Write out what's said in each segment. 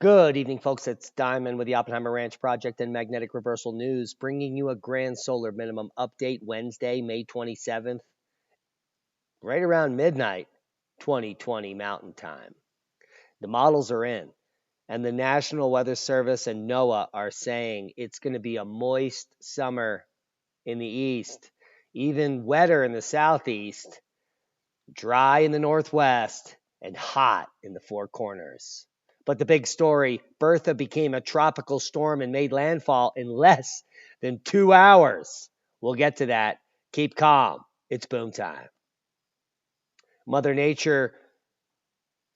Good evening, folks. It's Diamond with the Oppenheimer Ranch Project and Magnetic Reversal News, bringing you a grand solar minimum update Wednesday, May 27th, right around midnight, 2020 Mountain Time. The models are in, and the National Weather Service and NOAA are saying it's going to be a moist summer in the east, even wetter in the southeast, dry in the northwest, and hot in the four corners. But the big story, Bertha became a tropical storm and made landfall in less than 2 hours. We'll get to that. Keep calm. It's boom time. Mother Nature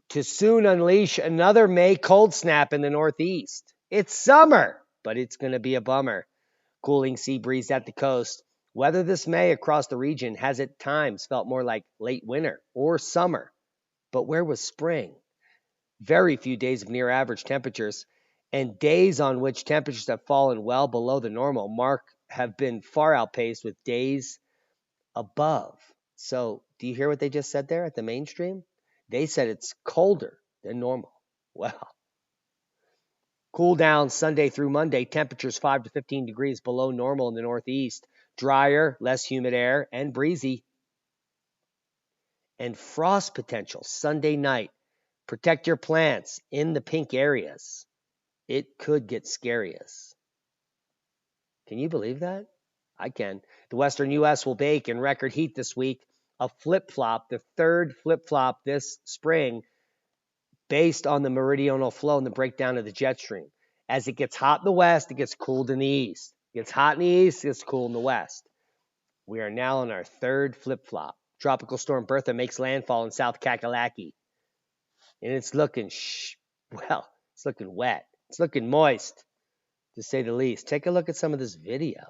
to soon unleash another May cold snap in the Northeast. It's summer, but it's going to be a bummer. Cooling sea breeze at the coast. Weather this May across the region has at times felt more like late winter or summer. But where was spring? Very few days of near average temperatures, and days on which temperatures have fallen well below the normal mark have been far outpaced with days above. So, do you hear what they just said there at the mainstream? They said it's colder than normal. Well, cool down Sunday through Monday, temperatures 5 to 15 degrees below normal in the Northeast, drier, less humid air, and breezy. And frost potential Sunday night. Protect your plants in the pink areas. It could get scariest. Can you believe that? I can. The western U.S. will bake in record heat this week. A flip-flop, the third flip-flop this spring, based on the meridional flow and the breakdown of the jet stream. As it gets hot in the west, it gets cooled in the east. It gets hot in the east, it gets cool in the west. We are now on our third flip-flop. Tropical storm Bertha makes landfall in South Kakalaki. And it's looking, it's looking wet. It's looking moist, to say the least. Take a look at some of this video.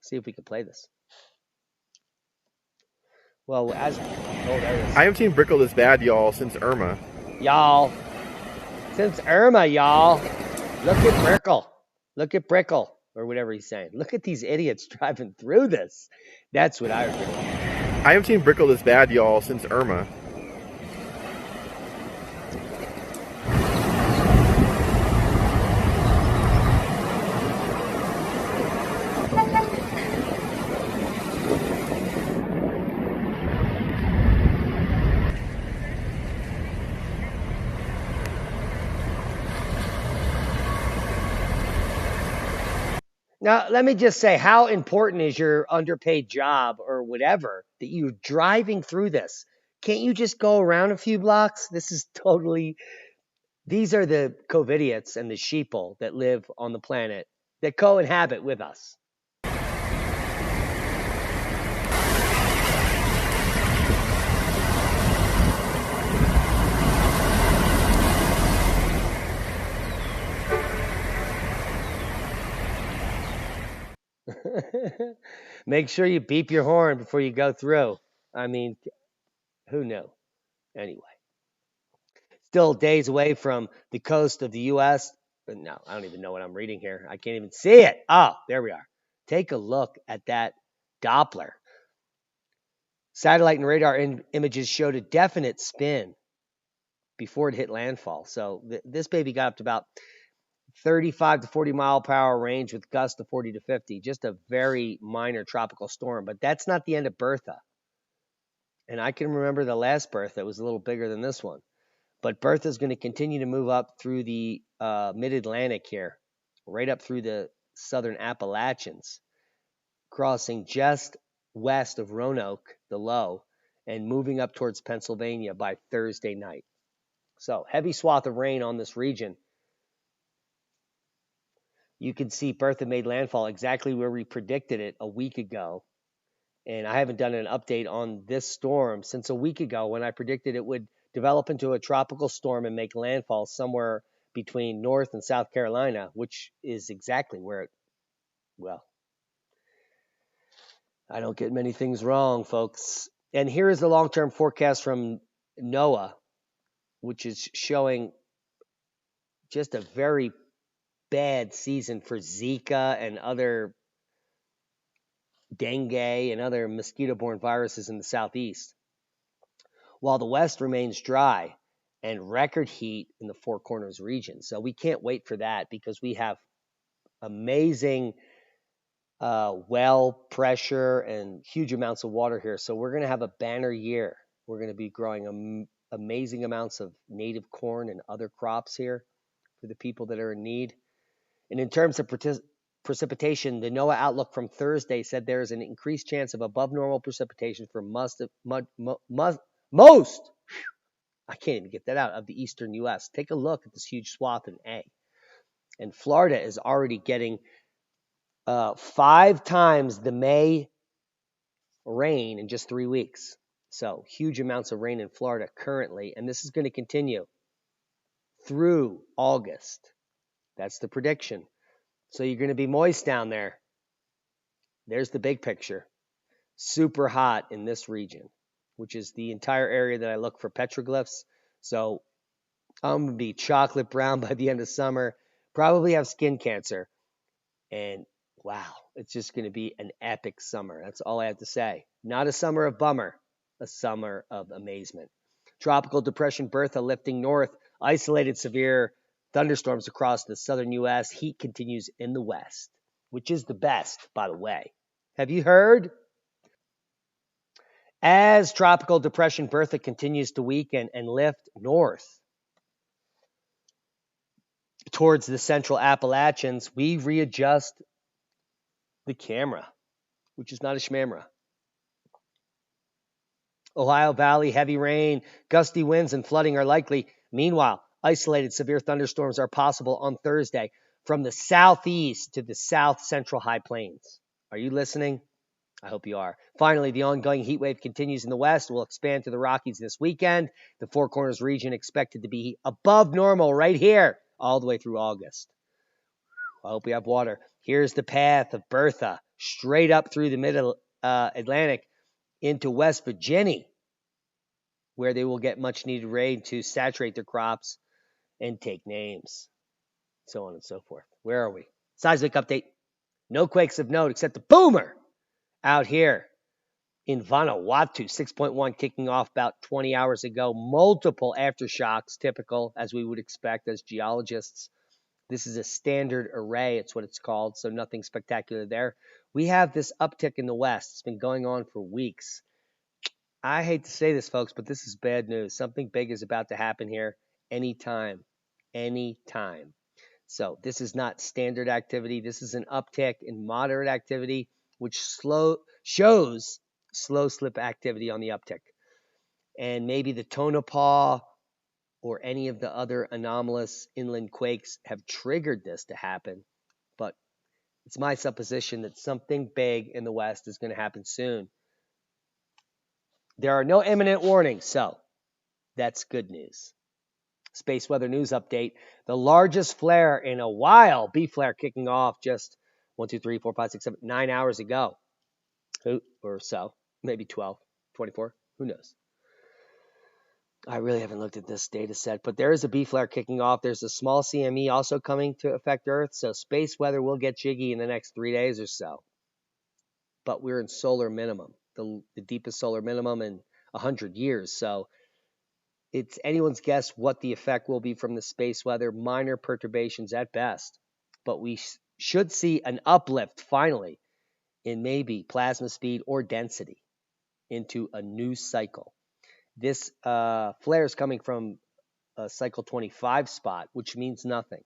See if we can play this. Well, there it is. I haven't seen Brickle this bad, y'all, since Irma. Y'all. Since Irma, y'all. Look at Brickle. Look at Brickle, or whatever he's saying. Look at these idiots driving through this. That's what I was doing. I haven't seen Brickle this bad, y'all, since Irma. Now, let me just say, how important is your underpaid job or whatever that you're driving through this? Can't you just go around a few blocks? These are the COVIDiots and the sheeple that live on the planet that co-inhabit with us. Make sure you beep your horn before you go through. I mean, who knew? Anyway. Still days away from the coast of the U.S. But no, I don't even know what I'm reading here. I can't even see it. Oh, there we are. Take a look at that Doppler. Satellite and radar images showed a definite spin before it hit landfall. So this baby got up to about 35 to 40 mile per hour range with gusts of 40 to 50. Just a very minor tropical storm. But that's not the end of Bertha. And I can remember the last Bertha. It was a little bigger than this one. But Bertha is going to continue to move up through the mid-Atlantic here, right up through the southern Appalachians, crossing just west of Roanoke, the low, and moving up towards Pennsylvania by Thursday night. So heavy swath of rain on this region. You can see Bertha made landfall exactly where we predicted it a week ago. And I haven't done an update on this storm since a week ago when I predicted it would develop into a tropical storm and make landfall somewhere between North and South Carolina, which is exactly where it, I don't get many things wrong, folks. And here is the long-term forecast from NOAA, which is showing just a very bad season for Zika and other dengue and other mosquito-borne viruses in the southeast, while the west remains dry and record heat in the Four Corners region. So we can't wait for that because we have amazing well pressure and huge amounts of water here. So we're going to have a banner year. We're going to be growing amazing amounts of native corn and other crops here for the people that are in need. And in terms of precipitation, the NOAA outlook from Thursday said there is an increased chance of above normal precipitation for most, I can't even get that out, of the eastern U.S. Take a look at this huge swath in A. And Florida is already getting 5 times the May rain in just 3 weeks. So huge amounts of rain in Florida currently, and this is going to continue through August. That's the prediction. So you're going to be moist down there. There's the big picture. Super hot in this region, which is the entire area that I look for petroglyphs. So I'm going to be chocolate brown by the end of summer, probably have skin cancer. And wow, it's just going to be an epic summer. That's all I have to say. Not a summer of bummer, a summer of amazement. Tropical depression Bertha lifting north, isolated severe thunderstorms across the southern U.S. Heat continues in the west, which is the best, by the way. Have you heard? As tropical depression Bertha continues to weaken and lift north towards the central Appalachians, we readjust the camera, which is not a schmamera. Ohio Valley, heavy rain, gusty winds, and flooding are likely. Meanwhile, isolated severe thunderstorms are possible on Thursday from the southeast to the south central high plains. Are you listening? I hope you are. Finally, the ongoing heat wave continues in the west, will expand to the Rockies this weekend. The Four Corners region expected to be above normal right here all the way through August. I hope we have water. Here's the path of Bertha, straight up through the mid-Atlantic into West Virginia, where they will get much needed rain to saturate their crops and take names, so on and so forth. Where are we? Seismic update. No quakes of note except the boomer out here in Vanuatu, 6.1 kicking off about 20 hours ago. Multiple aftershocks, typical, as we would expect as geologists. This is a standard array, it's what it's called, so nothing spectacular there. We have this uptick in the west. It's been going on for weeks. I hate to say this, folks, but this is bad news. Something big is about to happen here anytime. Anytime. So this is not standard activity. This is an uptick in moderate activity, which shows slow slip activity on the uptick. And maybe the Tonopah or any of the other anomalous inland quakes have triggered this to happen. But it's my supposition that something big in the west is going to happen soon. There are no imminent warnings, so that's good news. Space weather news update. The largest flare in a while, B flare kicking off just 1, 2, 3, 4, 5, 6, 7, 9 hours ago. Or so. Maybe 12, 24. Who knows? I really haven't looked at this data set, but there is a B flare kicking off. There's a small CME also coming to affect Earth, so space weather will get jiggy in the next 3 days or so. But we're in solar minimum, the deepest solar minimum in 100 years. So it's anyone's guess what the effect will be from the space weather. Minor perturbations at best. But we should see an uplift finally in maybe plasma speed or density into a new cycle. This flare is coming from a cycle 25 spot, which means nothing.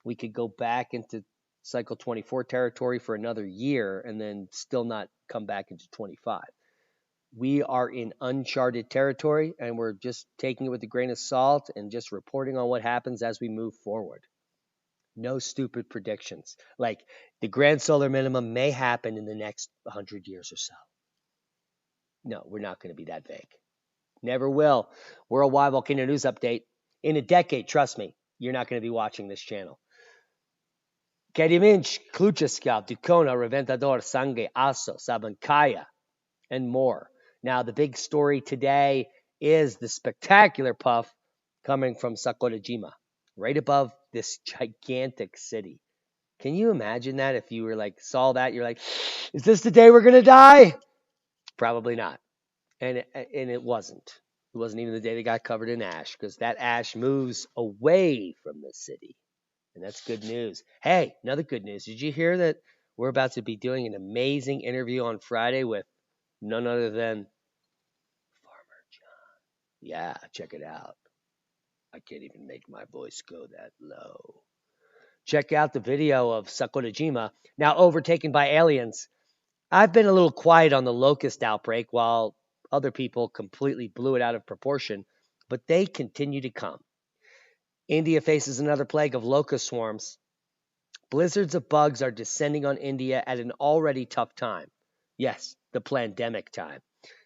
We could go back into cycle 24 territory for another year and then still not come back into 25. We are in uncharted territory, and we're just taking it with a grain of salt and just reporting on what happens as we move forward. No stupid predictions. Like the grand solar minimum may happen in the next 100 years or so. No, we're not going to be that vague. Never will. Worldwide volcano news update. In a decade, trust me, you're not going to be watching this channel. Kediminch, Kluchaska, Ducona, Reventador, Sangue, Aso, Sabancaya, and more. Now, the big story today is the spectacular puff coming from Sakurajima, right above this gigantic city. Can you imagine that? If you were like, saw that, you're like, is this the day we're going to die? Probably not. And it wasn't. It wasn't even the day they got covered in ash because that ash moves away from the city. And that's good news. Hey, another good news. Did you hear that we're about to be doing an amazing interview on Friday with none other than Farmer John? Yeah, check it out. I can't even make my voice go that low. Check out the video of Sakonajima, now overtaken by aliens. I've been a little quiet on the locust outbreak while other people completely blew it out of proportion, but they continue to come. India faces another plague of locust swarms. Blizzards of bugs are descending on India at an already tough time. Yes, the pandemic time.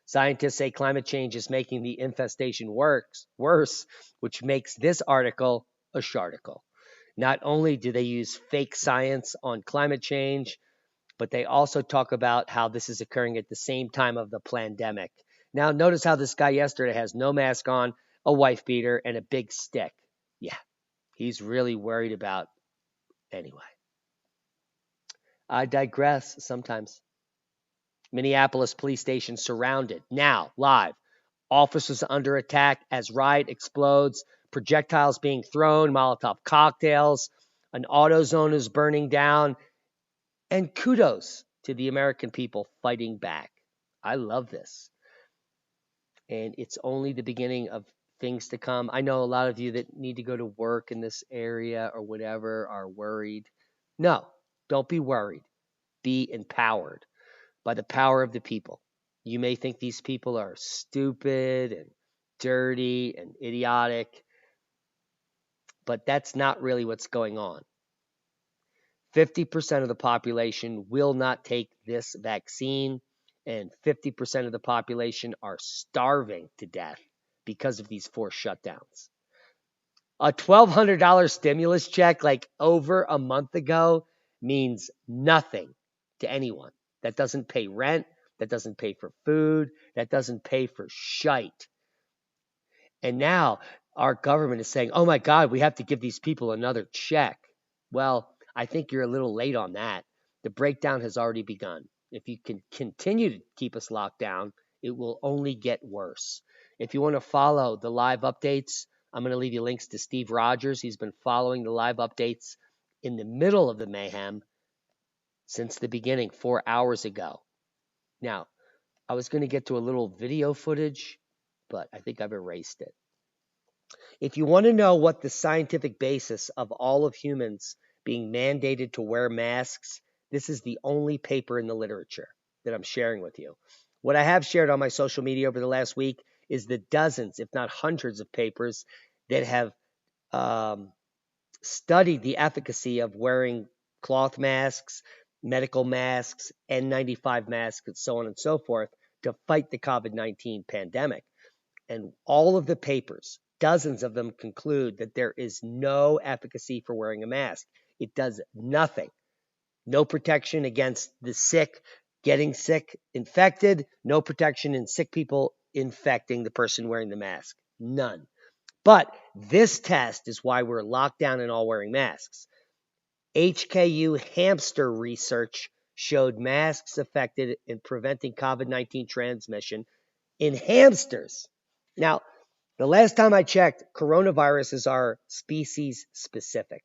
Scientists say climate change is making the infestation worse, which makes this article a sharticle. Not only do they use fake science on climate change, but they also talk about how this is occurring at the same time of the pandemic. Now, notice how this guy yesterday has no mask on, a wife beater, and a big stick. Yeah, he's really worried about anyway. I digress sometimes. Minneapolis police station surrounded. Now, live. Officers under attack as riot explodes, projectiles being thrown, Molotov cocktails, an auto zone is burning down, and kudos to the American people fighting back. I love this. And it's only the beginning of things to come. I know a lot of you that need to go to work in this area or whatever are worried. No, don't be worried. Be empowered by the power of the people. You may think these people are stupid and dirty and idiotic, but that's not really what's going on. 50% of the population will not take this vaccine, and 50% of the population are starving to death because of these forced shutdowns. A $1,200 stimulus check like over a month ago means nothing to anyone. That doesn't pay rent, that doesn't pay for food, that doesn't pay for shite. And now our government is saying, oh my God, we have to give these people another check. Well, I think you're a little late on that. The breakdown has already begun. If you can continue to keep us locked down, it will only get worse. If you want to follow the live updates, I'm going to leave you links to Steve Rogers. He's been following the live updates in the middle of the mayhem since the beginning, 4 hours ago. Now, I was going to get to a little video footage, but I think I've erased it. If you want to know what the scientific basis of all of humans being mandated to wear masks, this is the only paper in the literature that I'm sharing with you. What I have shared on my social media over the last week is the dozens, if not hundreds, of papers that have studied the efficacy of wearing cloth masks, medical masks, N95 masks, and so on and so forth to fight the COVID-19 pandemic. And all of the papers, dozens of them, conclude that there is no efficacy for wearing a mask. It does nothing. No protection against the sick getting sick, infected. No protection in sick people infecting the person wearing the mask. None. But this test is why we're locked down and all wearing masks. HKU hamster research showed masks effective in preventing COVID-19 transmission in hamsters. Now, the last time I checked, coronaviruses are species specific.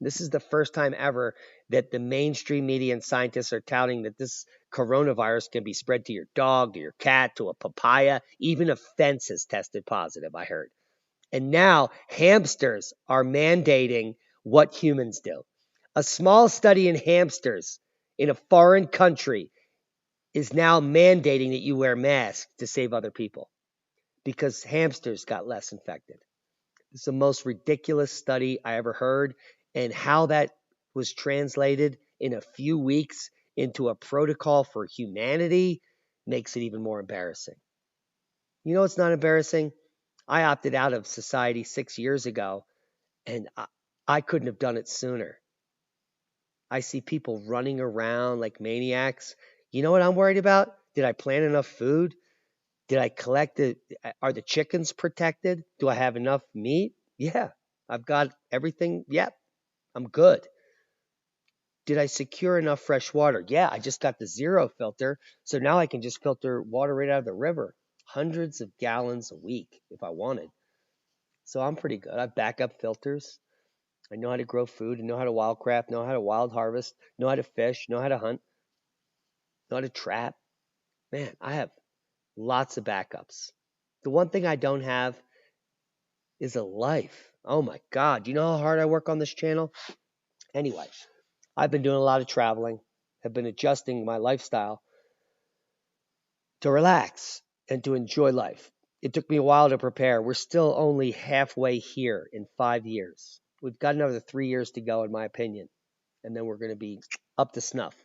This is the first time ever that the mainstream media and scientists are touting that this coronavirus can be spread to your dog, to your cat, to a papaya. Even a fence has tested positive, I heard. And now hamsters are mandating what humans do. A small study in hamsters in a foreign country is now mandating that you wear masks to save other people because hamsters got less infected. It's the most ridiculous study I ever heard, and how that was translated in a few weeks into a protocol for humanity makes it even more embarrassing. You know what's not embarrassing? I opted out of society 6 years ago, and I couldn't have done it sooner. I see people running around like maniacs. You know what I'm worried about? Did I plant enough food? Did I collect are the chickens protected? Do I have enough meat? Yeah, I've got everything. Yep, I'm good. Did I secure enough fresh water? Yeah, I just got the zero filter. So now I can just filter water right out of the river. hundreds of gallons a week if I wanted. So I'm pretty good. I have backup filters. I know how to grow food. I know how to wildcraft, know how to wild harvest, know how to fish, know how to hunt, know how to trap. Man, I have lots of backups. The one thing I don't have is a life. Oh my God. Do you know how hard I work on this channel? Anyway, I've been doing a lot of traveling, have been adjusting my lifestyle to relax and to enjoy life. It took me a while to prepare. We're still only halfway here in 5 years. We've got another 3 years to go, in my opinion, and then we're going to be up to snuff.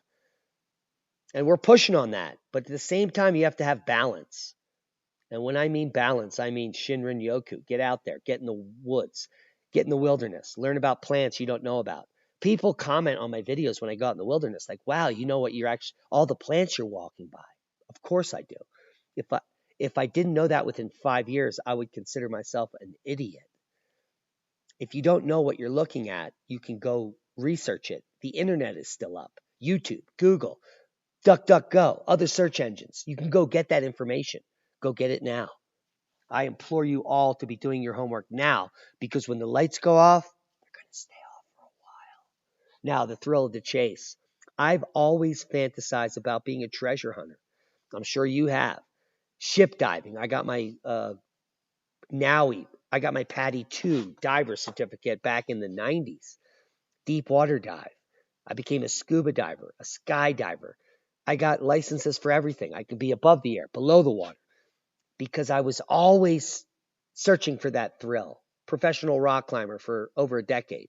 And we're pushing on that. But at the same time, you have to have balance. And when I mean balance, I mean Shinrin Yoku. Get out there, get in the woods, get in the wilderness, learn about plants you don't know about. People comment on my videos when I go out in the wilderness, like, wow, you know what you're actually, all the plants you're walking by. Of course I do. If I if I didn't know that within 5 years, I would consider myself an idiot. If you don't know what you're looking at, you can go research it. The internet is still up. YouTube, Google, DuckDuckGo, other search engines. You can go get that information. Go get it now. I implore you all to be doing your homework now, because when the lights go off, they're going to stay off for a while. Now, the thrill of the chase. I've always fantasized about being a treasure hunter. I'm sure you have. Ship diving. I got my Nowie. I got my PADI 2 diver certificate back in the 90s. Deep water dive. I became a scuba diver, a skydiver. I got licenses for everything. I could be above the air, below the water, because I was always searching for that thrill. Professional rock climber for over a decade.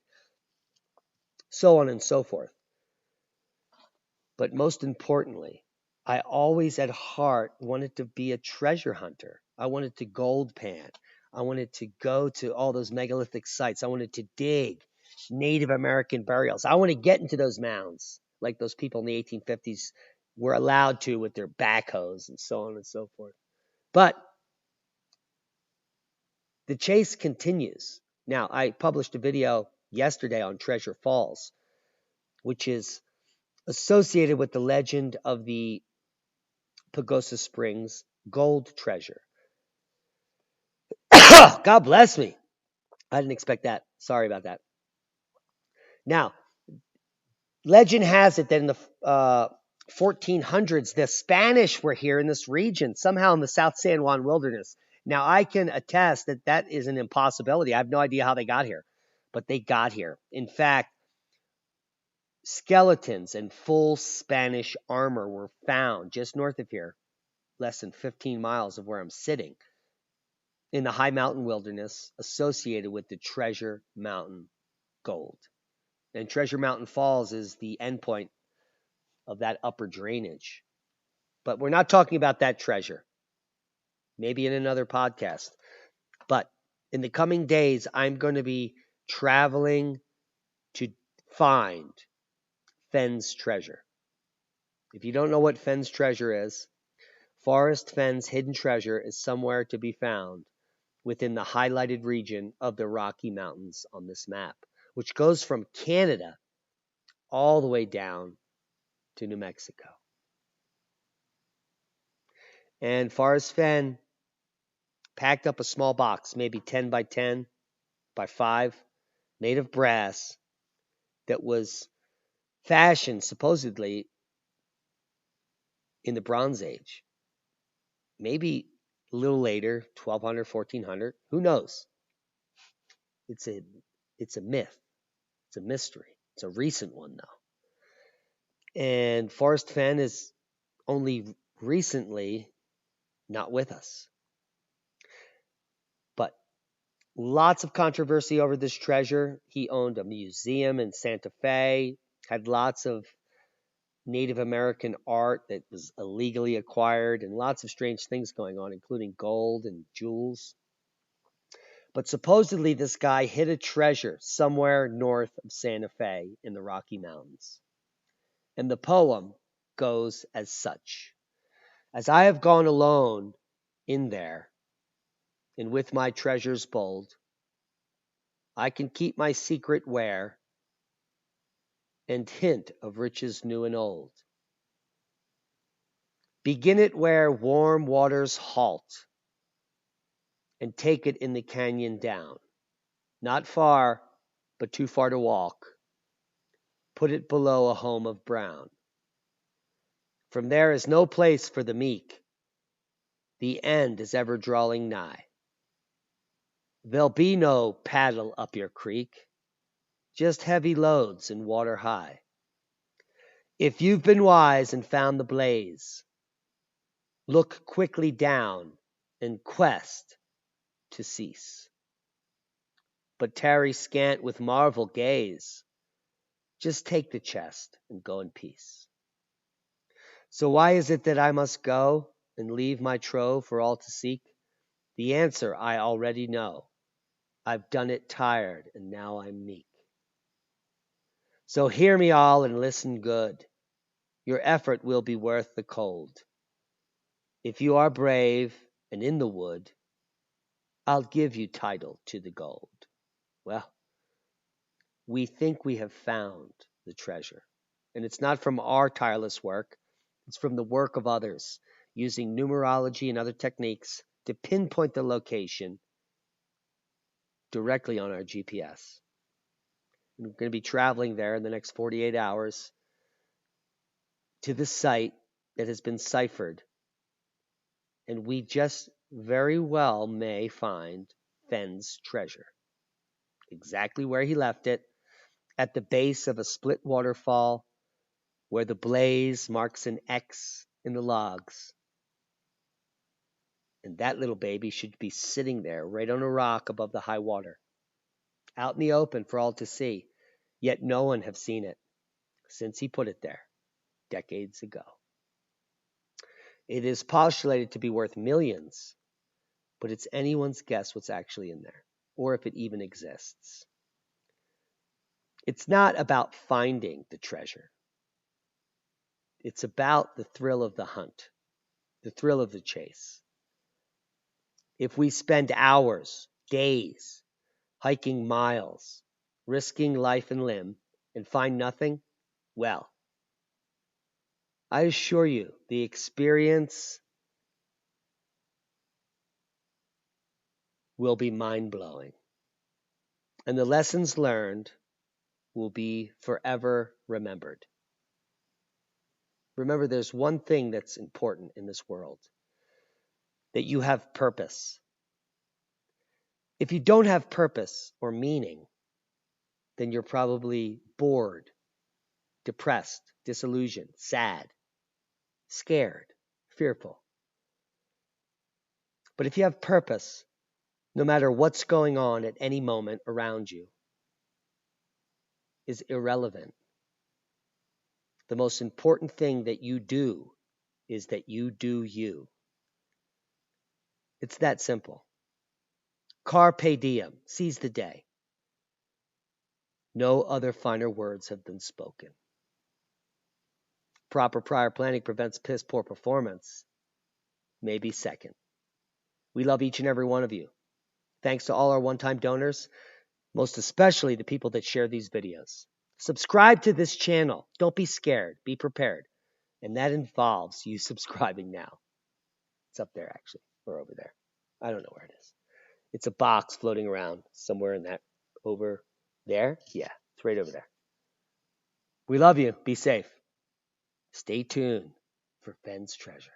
So on and so forth. But most importantly, I always at heart wanted to be a treasure hunter. I wanted to gold pan. I wanted to go to all those megalithic sites. I wanted to dig Native American burials. I want to get into those mounds like those people in the 1850s were allowed to with their backhoes and so on and so forth. But the chase continues. Now, I published a video yesterday on Treasure Falls, which is associated with the legend of the Pagosa Springs gold treasure. God bless me. I didn't expect that. Sorry about that. Now, legend has it that in the 1400s, the Spanish were here in this region, somehow in the South San Juan wilderness. Now, I can attest that that is an impossibility. I have no idea how they got here, but they got here. In fact, skeletons and full Spanish armor were found just north of here, less than 15 miles of where I'm sitting, in the high mountain wilderness associated with the Treasure Mountain gold. And Treasure Mountain Falls is the endpoint of that upper drainage. But we're not talking about that treasure. Maybe in another podcast. But in the coming days, I'm going to be traveling to find Fenn's treasure. If you don't know what Fenn's treasure is, Forrest Fenn's hidden treasure is somewhere to be found within the highlighted region of the Rocky Mountains on this map, which goes from Canada all the way down to New Mexico. And Forrest Fenn packed up a small box, maybe 10 by 10 by 5, made of brass, that was fashioned supposedly in the Bronze Age. Maybe a little later, 1200, 1400, who knows? It's a myth. It's a mystery. It's a recent one, though. And Forrest Fenn is only recently not with us. But lots of controversy over this treasure. He owned a museum in Santa Fe, had lots of Native American art that was illegally acquired, and lots of strange things going on, including gold and jewels. But supposedly this guy hid a treasure somewhere north of Santa Fe in the Rocky Mountains. And the poem goes as such. As I have gone alone in there, and with my treasures bold, I can keep my secret where, and hint of riches new and old. Begin it where warm waters halt, and take it in the canyon down. Not far, but too far to walk. Put it below a home of brown. From there is no place for the meek. The end is ever drawing nigh. There'll be no paddle up your creek, just heavy loads and water high. If you've been wise and found the blaze, look quickly down and quest to cease. But tarry scant with marvel gaze, just take the chest and go in peace. So why is it that I must go and leave my trove for all to seek? The answer I already know. I've done it tired, and now I'm meek. So hear me all and listen good. Your effort will be worth the cold. If you are brave and in the wood, I'll give you title to the gold. Well, we think we have found the treasure. And it's not from our tireless work. It's from the work of others, using numerology and other techniques to pinpoint the location directly on our GPS. And we're going to be traveling there in the next 48 hours to the site that has been ciphered. And we just very well may find Fenn's treasure. Exactly where he left it, at the base of a split waterfall where the blaze marks an X in the logs. And that little baby should be sitting there right on a rock above the high water, out in the open for all to see. Yet no one have seen it since he put it there decades ago. It is postulated to be worth millions, but it's anyone's guess what's actually in there, or if it even exists. It's not about finding the treasure. It's about the thrill of the hunt, the thrill of the chase. If we spend hours, days, hiking miles, risking life and limb, and find nothing, well, I assure you the experience will be mind-blowing. And the lessons learned will be forever remembered. Remember, there's one thing that's important in this world, that you have purpose. If you don't have purpose or meaning, then you're probably bored, depressed, disillusioned, sad, scared, fearful. But if you have purpose, no matter what's going on at any moment around you is irrelevant. The most important thing that you do is that you do you. It's that simple. Carpe diem, seize the day. No other finer words have been spoken. Proper prior planning prevents piss poor performance. Maybe second. We love each and every one of you. Thanks to all our one-time donors, most especially the people that share these videos. Subscribe to this channel. Don't be scared. Be prepared. And that involves you subscribing now. It's up there, actually, or over there. I don't know where it is. It's a box floating around somewhere in that over there. Yeah, it's right over there. We love you. Be safe. Stay tuned for Fenn's treasure.